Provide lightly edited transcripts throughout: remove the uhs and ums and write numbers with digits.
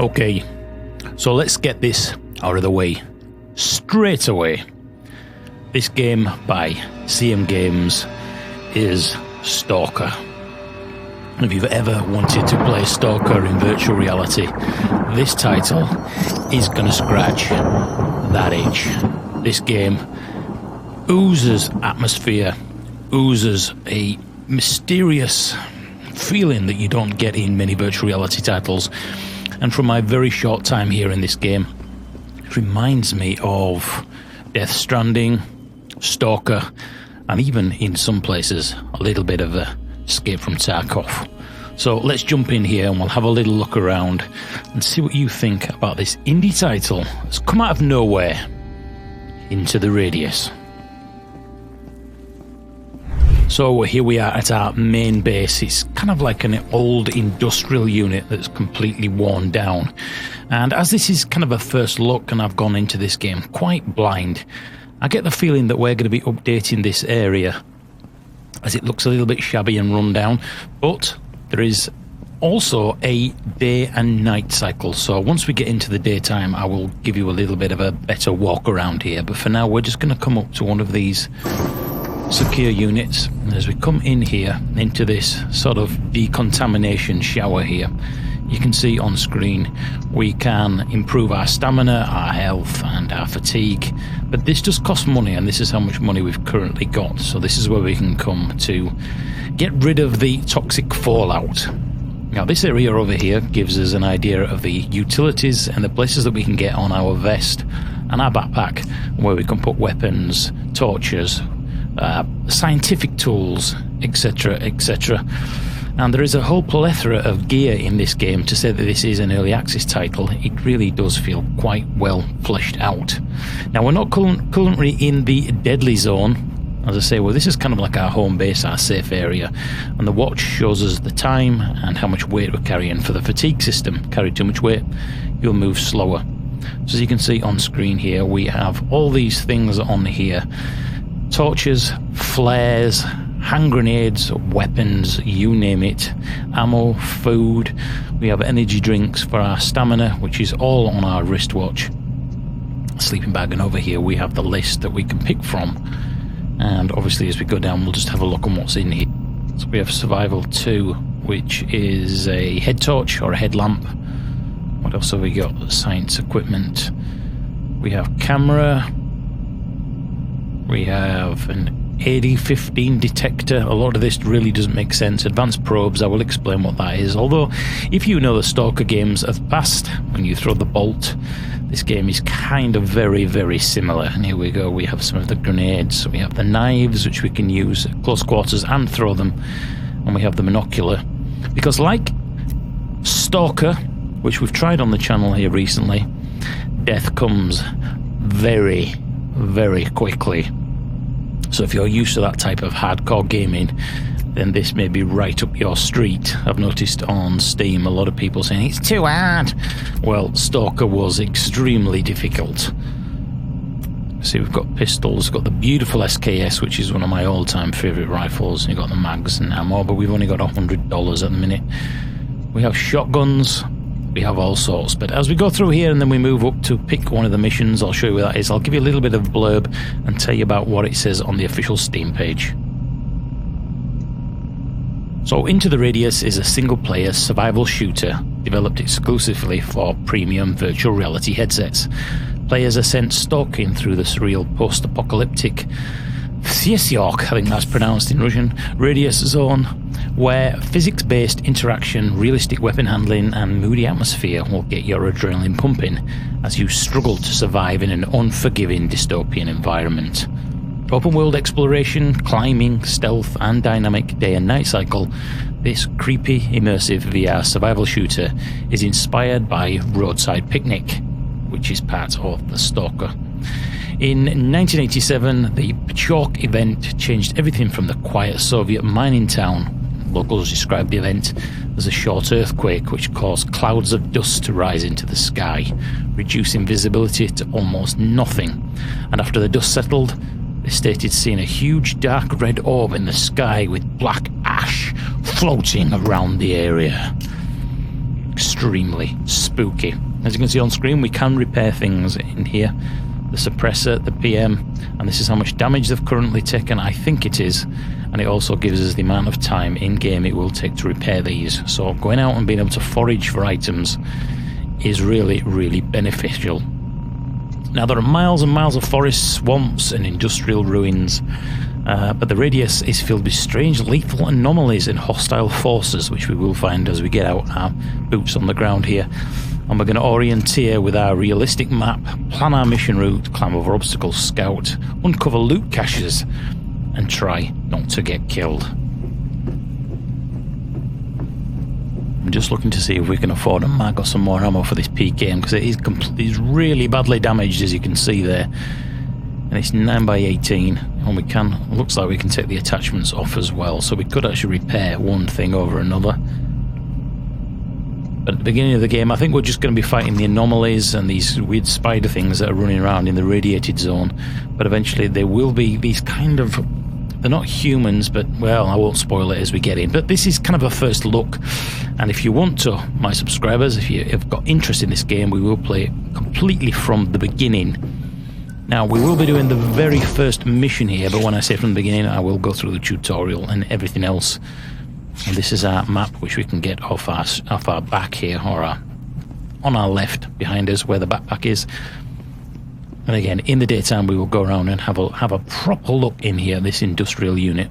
Okay, so let's get this out of the way straight away. This game by CM Games is Stalker. If you've ever wanted to play Stalker in virtual reality, this title is going to scratch that itch. This game oozes atmosphere, oozes a mysterious feeling that you don't get in many virtual reality titles. And from my very short time here in this game, it reminds me of Stranding, Stalker, and even in some places a little bit of Escape from Tarkov. So let's jump in here and we'll have a little look around and see what you think about this indie title that's come out of nowhere into the Radius. So here we are at our main base. It's kind of like an old industrial unit that's completely worn down. And as this is kind of a first look and I've gone into this game quite blind, I get the feeling that we're going to be updating this area as it looks a little bit shabby and run down. But there is also a day and night cycle. So once we get into the daytime, I will give you a little bit of a better walk around here. But for now, we're just going to come up to one of these secure units, and as we come in here into this sort of decontamination shower here, you can see on screen we can improve our stamina, our health and our fatigue, but this does cost money, and this is how much money we've currently got. So this is where we can come to get rid of the toxic fallout. Now this area over here gives us an idea of the utilities and the places that we can get on our vest and our backpack, where we can put weapons, torches, scientific tools, etc, etc. And there is a whole plethora of gear in this game. To say that this is an early access title, it really does feel quite well fleshed out. Now we're not currently in the deadly zone. As I say, well, this is kind of like our home base, our safe area, and the watch shows us the time and how much weight we're carrying. For the fatigue system, carry too much weight, you'll move slower. So as you can see on screen here, we have all these things on here: torches, flares, hand grenades, weapons, you name it, ammo, food. We have energy drinks for our stamina, which is all on our wristwatch, sleeping bag, and over here we have the list that we can pick from. And obviously as we go down, we'll just have a look on what's in here. So we have survival 2, which is a head torch or a headlamp. What else have we got? Science equipment. We have camera. We have an AD-15 detector. A lot of this really doesn't make sense. Advanced probes, I will explain what that is. Although, if you know the Stalker games of the past, when you throw the bolt, this game is kind of very, very similar. And here we go, we have some of the grenades. We have the knives, which we can use at close quarters and throw them. And we have the monocular. Because like Stalker, which we've tried on the channel here recently, death comes very, very quickly. So if you're used to that type of hardcore gaming, then this may be right up your street. I've noticed on Steam a lot of people saying it's too hard. Well, Stalker was extremely difficult. See, we've got pistols, we've got the beautiful SKS, which is one of my all-time favourite rifles. You've got the mags and ammo, but we've only got $100 at the minute. We have shotguns. We have all sorts, but as we go through here and then we move up to pick one of the missions, I'll show you where that is. I'll give you a little bit of blurb and tell you about what it says on the official Steam page. So Into the Radius is a single-player survival shooter developed exclusively for premium virtual reality headsets. Players are sent stalking through the surreal post-apocalyptic Pechorsk, I think that's pronounced in Russian, Radius zone, where physics-based interaction, realistic weapon handling and moody atmosphere will get your adrenaline pumping as you struggle to survive in an unforgiving dystopian environment. Open world exploration, climbing, stealth and dynamic day and night cycle, this creepy, immersive VR survival shooter is inspired by Roadside Picnic, which is part of the Stalker. In 1987, the Pechorsk event changed everything from the quiet Soviet mining town. Locals described the event as a short earthquake which caused clouds of dust to rise into the sky, reducing visibility to almost nothing. And after the dust settled, they stated seeing a huge dark red orb in the sky with black ash floating around the area. extremely spooky. As you can see on screen, we can repair things in here. The suppressor, the PM, and this is how much damage they've currently taken. I think it is. And it also gives us the amount of time in-game it will take to repair these. So going out and being able to forage for items is really, really beneficial. Now, there are miles and miles of forests, swamps, and industrial ruins. But the radius is filled with strange lethal anomalies and hostile forces, which we will find as we get out our boots on the ground here. And we're going to orienteer with our realistic map, plan our mission route, climb over obstacles, scout, uncover loot caches, and try not to get killed. I'm just looking to see if we can afford a mag or some more ammo for this PKM, because it is really badly damaged, as you can see there. And it's 9x18, and we can, looks like we can take the attachments off as well, so we could actually repair one thing over another. But at the beginning of the game, I think we're just going to be fighting the anomalies and these weird spider things that are running around in the radiated zone. But eventually there will be these kind of, they're not humans, but, well, I won't spoil it as we get in. But this is kind of a first look. And if you want to, my subscribers, if you have got interest in this game, we will play it completely from the beginning. Now, we will be doing the very first mission here, but when I say from the beginning, I will go through the tutorial and everything else. And this is our map, which we can get off our back here, or on our left behind us, where the backpack is. And again, in the daytime, we will go around and have a proper look in here, this industrial unit.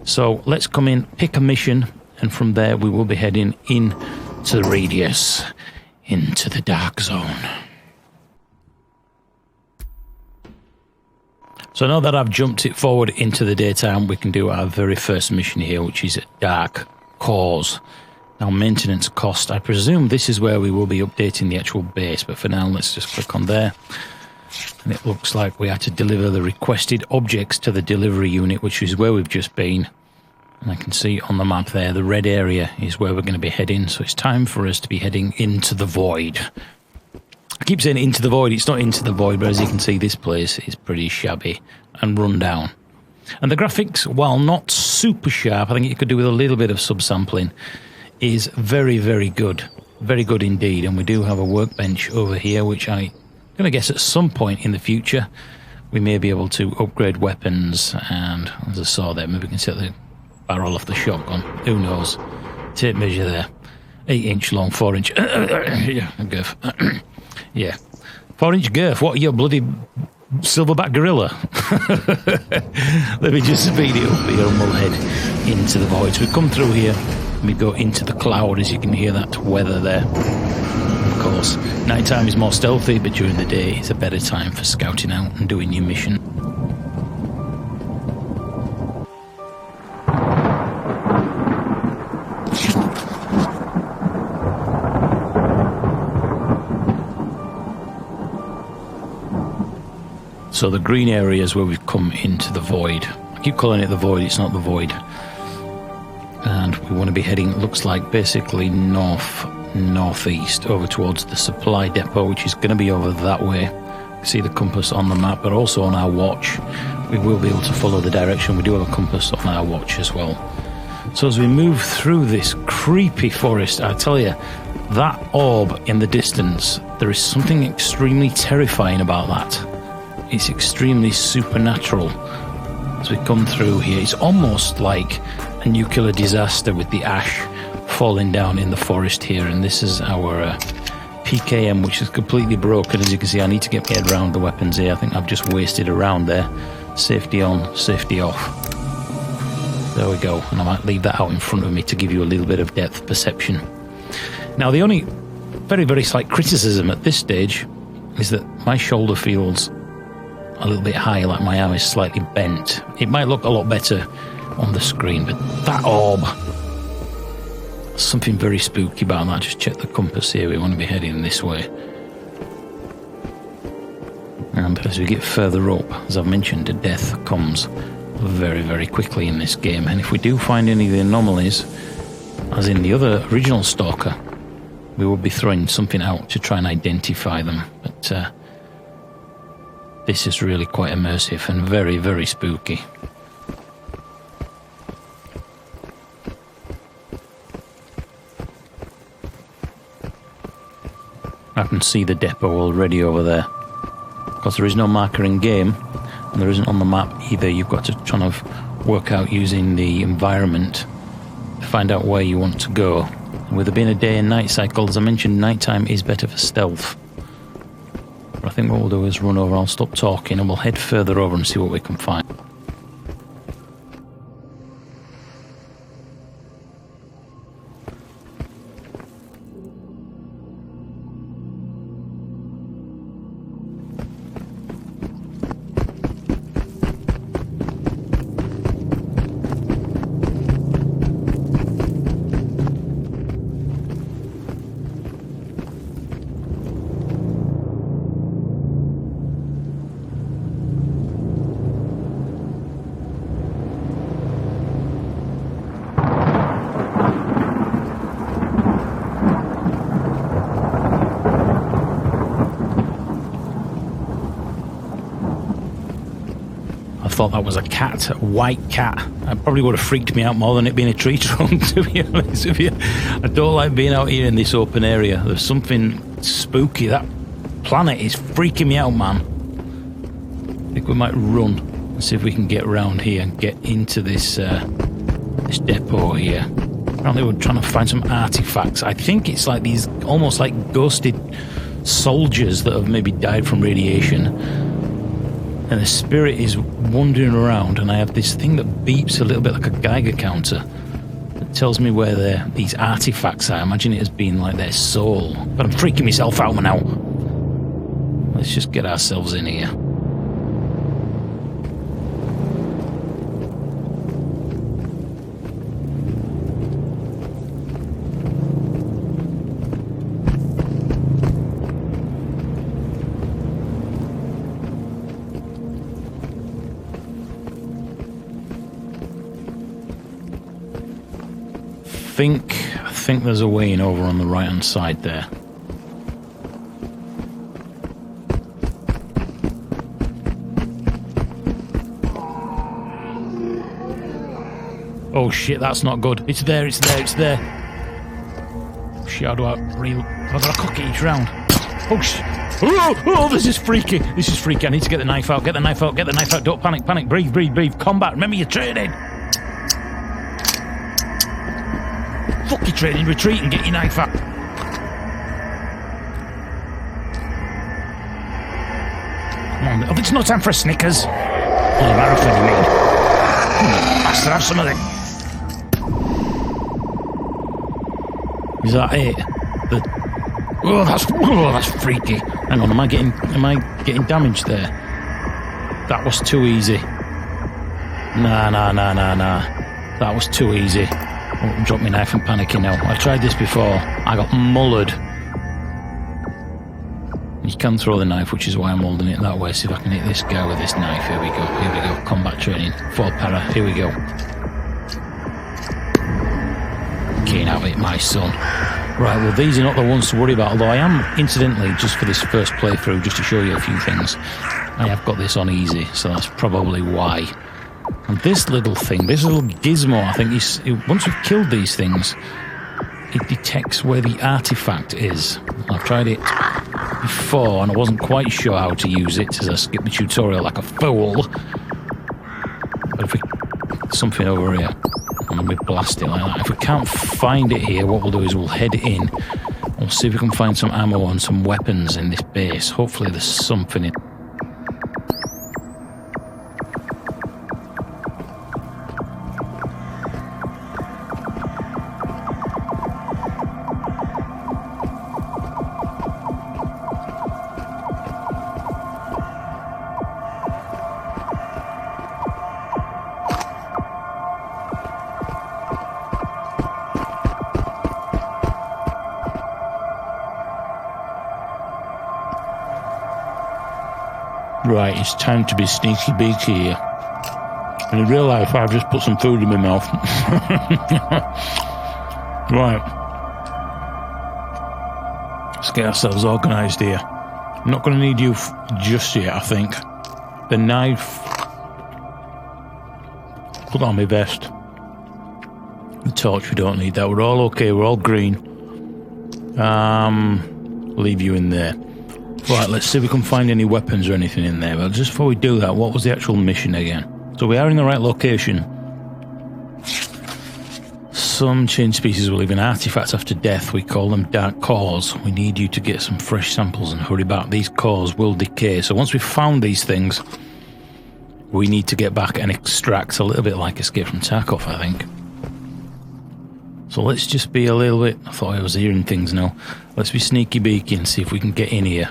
So let's come in, pick a mission, and from there we will be heading into the radius, into the dark zone. So now that I've jumped it forward into the daytime, we can do our very first mission here, which is S.T.A.L.K.E.R.Vibes. Now, maintenance cost, I presume this is where we will be updating the actual base, but for now, let's just click on there. And it looks like we had to deliver the requested objects to the delivery unit, which is where we've just been. And I can see on the map there, the red area is where we're going to be heading, so it's time for us to be heading into the void. I keep saying into the void, it's not into the void, but as you can see, this place is pretty shabby and run down. And the graphics, while not super sharp, I think it could do with a little bit of subsampling, is very, very good. Very good indeed. And we do have a workbench over here, which I'm going to guess at some point in the future, we may be able to upgrade weapons. And as I saw there, maybe we can set the barrel off the shotgun. Who knows? Tape measure there. 8-inch long, 4-inch. Yeah, girth. Yeah. 4-inch girth. What are you, bloody silverback gorilla? Let me just speed it up here and we'll head into the void. So we come through here and we go into the cloud, as you can hear that weather there. Of course, nighttime is more stealthy, but during the day it's a better time for scouting out and doing your mission. So the green area is where we've come into the void. I keep calling it the void, it's not the void. And we want to be heading, it looks like, basically northeast over towards the supply depot, which is going to be over that way. You see the compass on the map, but also on our watch. We will be able to follow the direction. We do have a compass on our watch as well. So as we move through this creepy forest, I tell you, that orb in the distance, there is something extremely terrifying about that. It's extremely supernatural. As we come through here, it's almost like a nuclear disaster with the ash falling down in the forest here. And this is our PKM, which is completely broken. As you can see, I need to get my head around the weapons here. I think I've just wasted a round there. Safety on, safety off. There we go. And I might leave that out in front of me to give you a little bit of depth perception. Now, the only very, very slight criticism at this stage is that my shoulder feels a little bit high, like my arm is slightly bent. It might look a lot better on the screen, but that orb, something very spooky about that. Just check the compass here, we want to be heading this way. And as we get further up, as I've mentioned, death comes very, very quickly in this game. And if we do find any of the anomalies, as in the other original Stalker, we will be throwing something out to try and identify them. But this is really quite immersive and very, very spooky. I can see the depot already over there. Because there is no marker in game, and there isn't on the map either. You've got to kind of work out using the environment to find out where you want to go. With there being a day and night cycle, as I mentioned, nighttime is better for stealth. But I think what we'll do is run over, I'll stop talking, and we'll head further over and see what we can find. Thought that was a cat, a white cat. It probably would have freaked me out more than it being a tree trunk, to be honest with you. I don't like being out here in this open area. There's something spooky. That planet is freaking me out, man. I think we might run and see if we can get around here and get into this this depot here. Apparently we're trying to find some artifacts. I think it's like these almost like ghosted soldiers that have maybe died from radiation. And the spirit is wandering around, and I have this thing that beeps a little bit like a Geiger counter that tells me where these artifacts are. I imagine it as being like their soul. But I'm freaking myself out now. Let's just get ourselves in here. I think there's a way in over on the right hand side there. Oh shit, that's not good. It's there, it's there, it's there. Shit, how do I cock it each round? Oh shit. Oh, this is freaky. This is freaky. I need to get the knife out, get the knife out, get the knife out. Don't panic, panic. Breathe, breathe, breathe. Combat. Remember your training. Fuck your training, retreat and get your knife out. Come on, oh, it's no time for a Snickers. Oh, marathon, you mean? Bastard, have some of it. Is that it? Oh, that's freaky. Hang on, am I getting damaged there? That was too easy. Nah. That was too easy. Oh, drop my knife and panicking now. I tried this before. I got mullered. You can throw the knife, which is why I'm holding it that way. See if I can hit this guy with this knife. Here we go. Here we go. Combat training. 4 para. Here we go. Can't have it, my son. Right, well, these are not the ones to worry about. Although I am, incidentally, just for this first playthrough, just to show you a few things, I have got this on easy. So that's probably why. And this little thing, this little gizmo, I think, once we've killed these things, it detects where the artifact is. I've tried it before, and I wasn't quite sure how to use it, as I skipped the tutorial like a fool. But if we... something over here, and we blast it like that. If we can't find it here, what we'll do is we'll head in. We'll see if we can find some ammo and some weapons in this base. Hopefully there's something in... Right, it's time to be sneaky beaky here. And in real life, I've just put some food in my mouth. Right. Let's get ourselves organised here. I'm not going to need you just yet, I think. The knife. Put on my vest. The torch, we don't need that. We're all okay, we're all green. leave you in there. Right, let's see if we can find any weapons or anything in there. But just before we do that, what was the actual mission again? So we are in the right location. Some change species will leave an artifact after death. We call them dark cores. We need you to get some fresh samples and hurry back. These cores will decay. So once we've found these things, we need to get back and extract, a little bit like Escape from Tarkov, I think. So let's just be a little bit... I thought I was hearing things now. Let's be sneaky beaky and see if we can get in here.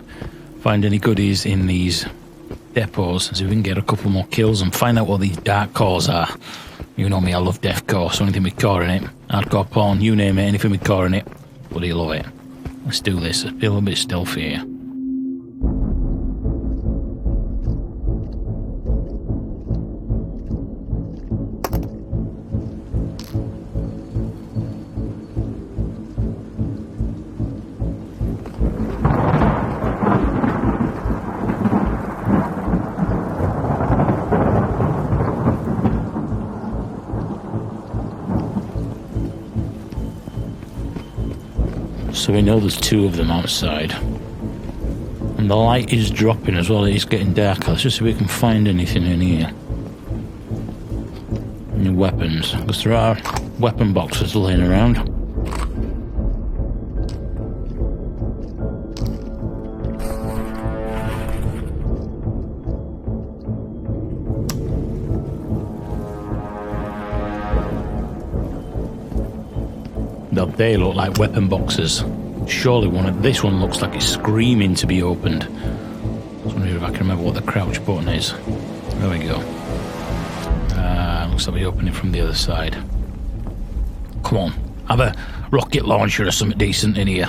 Find any goodies in these depots and see if we can get a couple more kills and find out what these dark cores are. You know me, I love deathcore, so anything with core in it. Hardcore porn, you name it, anything with core in it. Bloody love it. Let's do this. Let's be a little bit stealthy here. So we know there's two of them outside. And the light is dropping as well, it's getting darker. Let's just see if we can find anything in here. Any weapons, because there are weapon boxes laying around. They look like weapon boxes. Surely this one looks like it's screaming to be opened. I was wondering if I can remember what the crouch button is. There we go. Looks like we open it from the other side. Come on, have a rocket launcher or something decent in here.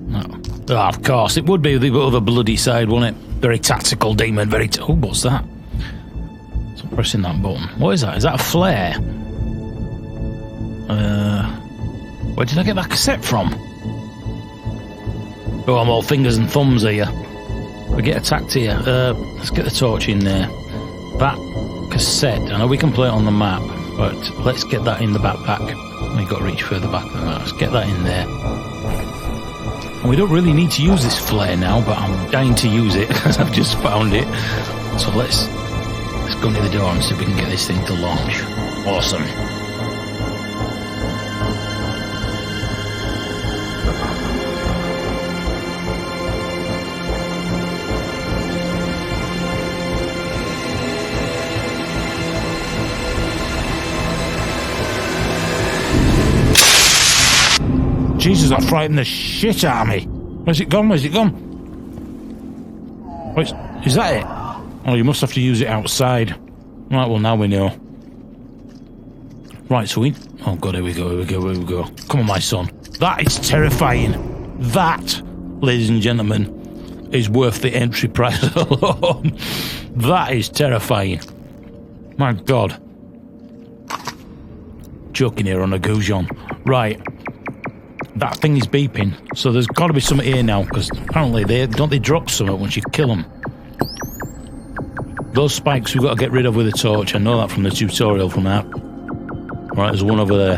No. Oh, of course, it would be the other bloody side, wouldn't it? Very tactical demon, oh, what's that? So I'm pressing that button. What is that? Is that a flare? Where did I get that cassette from? Oh, I'm all fingers and thumbs here. We get attacked here. Let's get the torch in there. That cassette, I know we can play it on the map, but let's get that in the backpack. We've got to reach further back than that. Let's get that in there. And we don't really need to use this flare now, but I'm dying to use it because I've just found it. So let's go near the door and see if we can get this thing to launch. Awesome. Jesus, that frightened the shit out of me. Where's it gone? Where's it gone? Wait, is that it? Oh, you must have to use it outside. Right, well, now we know. Right, so oh, God, here we go, here we go, here we go. Come on, my son. That is terrifying. That, ladies and gentlemen, is worth the entry price alone. That is terrifying. My God. Joking here on a goujon. Right. That thing is beeping, so there's got to be something here now, because apparently they drop something once you kill them. Those spikes we've got to get rid of with a torch. I know that from the tutorial from that. Right, there's one over there.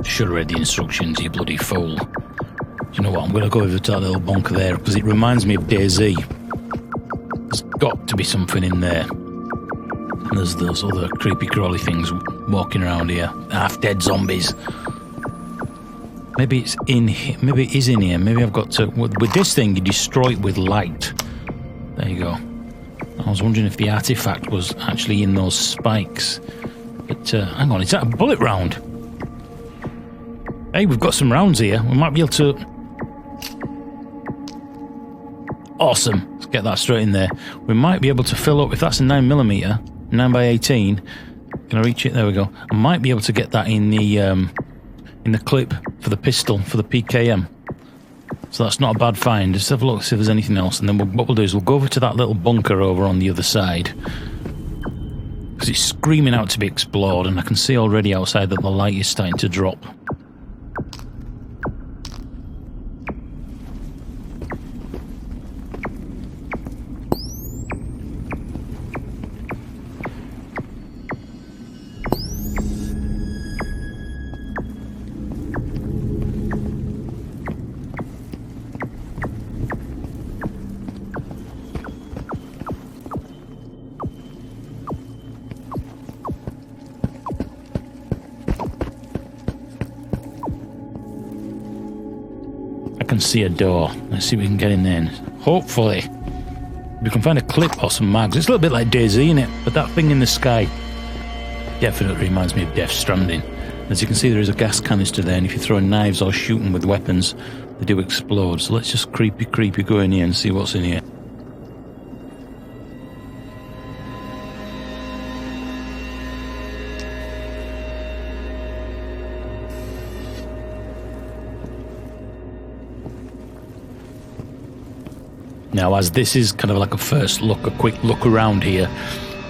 Should have read the instructions, you bloody fool. Do you know what, I'm going to go over to that little bunker there, because it reminds me of DayZ. There's got to be something in there. And there's those other creepy crawly things walking around here. Half-dead zombies. Maybe it's in here. Maybe it is in here. Maybe I've got to... With this thing, you destroy it with light. There you go. I was wondering if the artifact was actually in those spikes. But, hang on, is that a bullet round? Hey, we've got some rounds here. We might be able to... Awesome. Let's get that straight in there. We might be able to fill up... If that's a 9mm... 9x18. Can I reach it? There we go. I might be able to get that in the clip for the pistol, for the PKM. So that's not a bad find. Just have a look, see if there's anything else. And then what we'll do is we'll go over to that little bunker over on the other side. Because it's screaming out to be explored, and I can see already outside that the light is starting to drop. can see a door. Let's see if we can get in there. Hopefully, we can find a clip or some mags. It's a little bit like DayZ, isn't it? But that thing in the sky definitely reminds me of Death Stranding. As you can see, there is a gas canister there, and if you throw knives or shoot them with weapons, they do explode. So let's just creepy go in here and see what's in here. Now, as this is kind of like a first look, a quick look around here,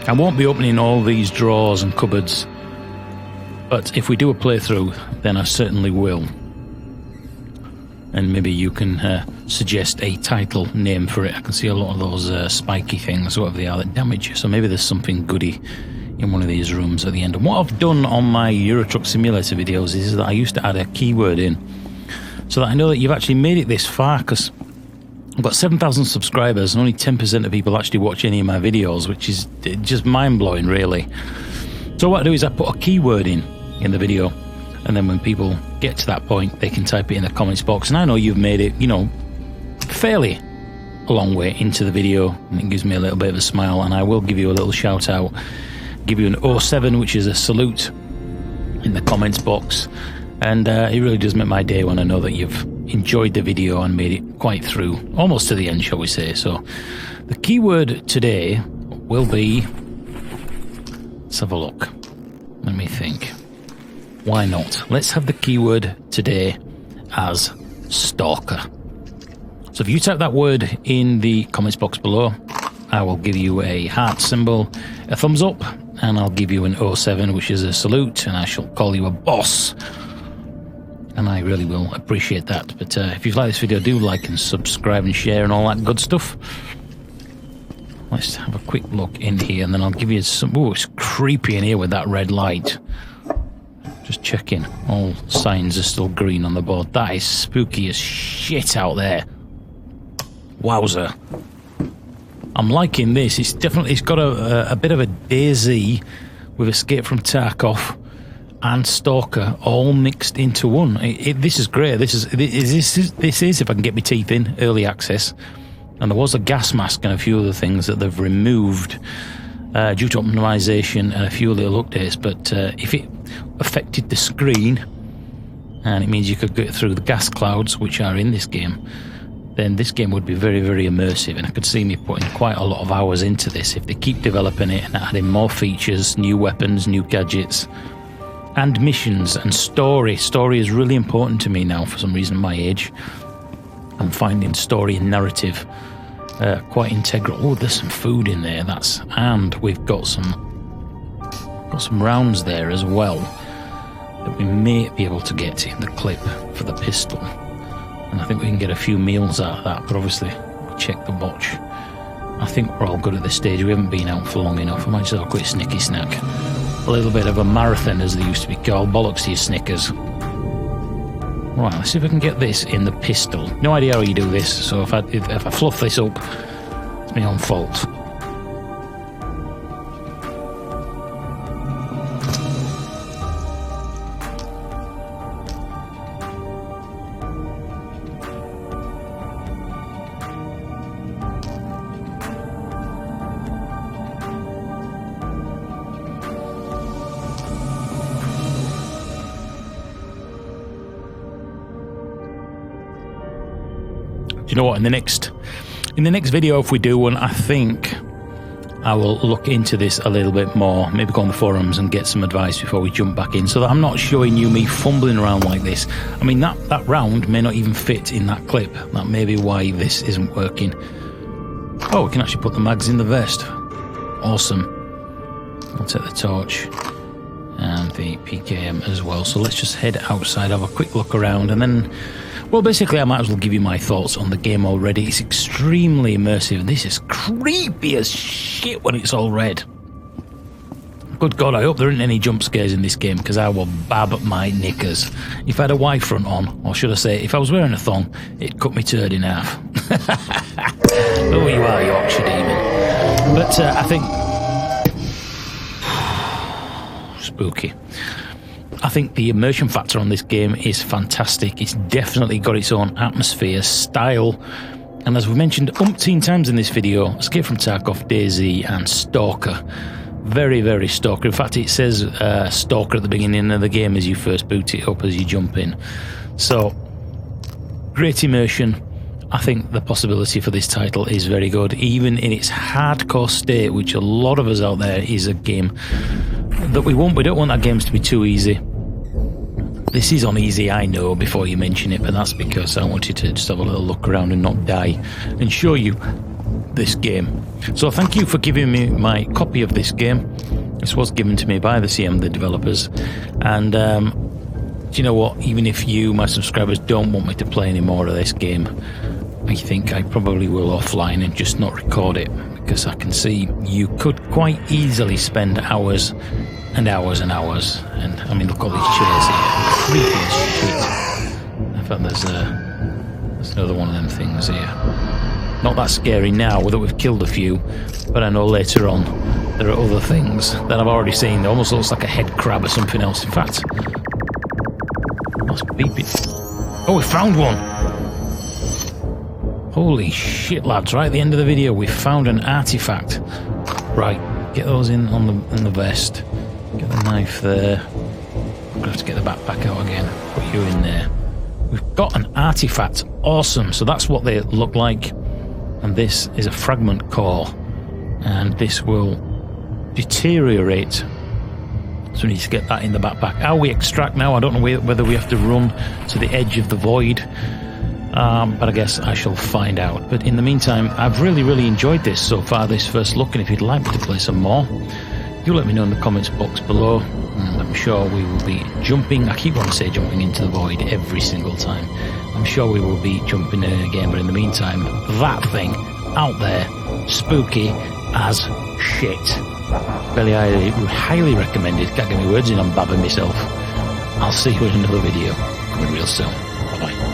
I won't be opening all these drawers and cupboards, but if we do a playthrough, then I certainly will. And maybe you can suggest a title name for it. I can see a lot of those spiky things, whatever they are, that damage. So maybe there's something goody in one of these rooms at the end. And what I've done on my Euro Truck Simulator videos is that I used to add a keyword in, so that I know that you've actually made it this far, because I've got 7,000 subscribers and only 10% of people actually watch any of my videos, which is just mind-blowing, really. So what I do is I put a keyword in the video, and then when people get to that point, they can type it in the comments box. And I know you've made it, you know, fairly a long way into the video, and it gives me a little bit of a smile, and I will give you a little shout out, give you an 07, which is a salute, in the comments box. And it really does make my day when I know that you've enjoyed the video and made it quite through, almost to the end, shall we say. So the keyword today will be, let's have a look, let me think, why not? Let's have the keyword today as stalker. So if you type that word in the comments box below, I will give you a heart symbol, a thumbs up, and I'll give you an 07, which is a salute, and I shall call you a boss. And I really will appreciate that. But if you've liked this video, do like and subscribe and share and all that good stuff. Let's have a quick look in here, and then I'll give you some... Oh, it's creepy in here with that red light. Just checking. All signs are still green on the board. That is spooky as shit out there. Wowzer. I'm liking this. It's got a bit of a DayZ with Escape from Tarkov and Stalker all mixed into one. This is great. This is, if I can get my teeth in, early access. And there was a gas mask and a few other things that they've removed due to optimization and a few little updates. But if it affected the screen, and it means you could get through the gas clouds, which are in this game, then this game would be very, very immersive. And I could see me putting quite a lot of hours into this if they keep developing it and adding more features, new weapons, new gadgets, and missions and story. Story is really important to me now for some reason at my age. I'm finding story and narrative quite integral. Oh, there's some food in there. And we've got some rounds there as well that we may be able to get in the clip for the pistol. And I think we can get a few meals out of that, but obviously we'll check the watch. I think we're all good at this stage. We haven't been out for long enough. I might just have a quick snicky snack. A little bit of a marathon, as they used to be called. Bollocks to your Snickers. Right, let's see if I can get this in the pistol. No idea how you do this, so if I fluff this up, it's my own fault. You know what, in the next video, if we do one, I think I will look into this a little bit more, maybe go on the forums and get some advice before we jump back in, so that I'm not showing you me fumbling around like this. I mean, that round may not even fit in that clip. That may be why this isn't working. Oh, we can actually put the mags in the vest. Awesome. I'll take the torch and the PKM as well. So let's just head outside, have a quick look around, and then, well, basically I might as well give you my thoughts on the game already. It's extremely immersive. This is creepy as shit when it's all red. Good God, I hope there aren't any jump scares in this game, because I will bab my knickers. If I had a Y front on, or should I say, if I was wearing a thong, it'd cut me turd in half. Oh, you are, Yorkshire demon. But I think... spooky. I think the immersion factor on this game is fantastic. It's definitely got its own atmosphere, style, and as we mentioned umpteen times in this video, Escape from Tarkov, DayZ and Stalker. Very, very Stalker. In fact, it says Stalker at the beginning of the game as you first boot it up, as you jump in. So, great immersion. I think the possibility for this title is very good, even in its hardcore state, which a lot of us out there is a game that we don't want our games to be too easy. This is on easy, I know, before you mention it, but that's because I wanted to just have a little look around and not die and show you this game. So thank you for giving me my copy of this game. This was given to me by the CM, the developers, and do you know what, even if you, my subscribers, don't want me to play any more of this game, I think I probably will offline and just not record it, because I can see you could quite easily spend hours and hours and hours. And I mean, look at all these chairs here, creepy as shit. In fact, there's another one of them things here. Not that scary now that we've killed a few, but I know later on there are other things that I've already seen. It almost looks like a head crab or something else. In fact, let's beep it. Oh, we found one! Holy shit, lads! Right at the end of the video, we found an artifact. Right, get those in the vest. Get the knife there. I'm gonna have to get the backpack out again. Put you in there. We've got an artifact. Awesome. So that's what they look like. And this is a fragment core, and this will deteriorate. So we need to get that in the backpack. How we extract now, I don't know whether we have to run to the edge of the void, but I guess I shall find out. But in the meantime, I've really enjoyed this so far, this first look, and if you'd like me to play some more, do let me know in the comments box below, and I'm sure we will be jumping. I keep wanting to say jumping into the void every single time. I'm sure we will be jumping in again, but in the meantime, that thing out there, spooky as shit. Very highly recommended. Can't get my words in, I'm babbing myself. I'll see you in another video coming real soon. Bye bye.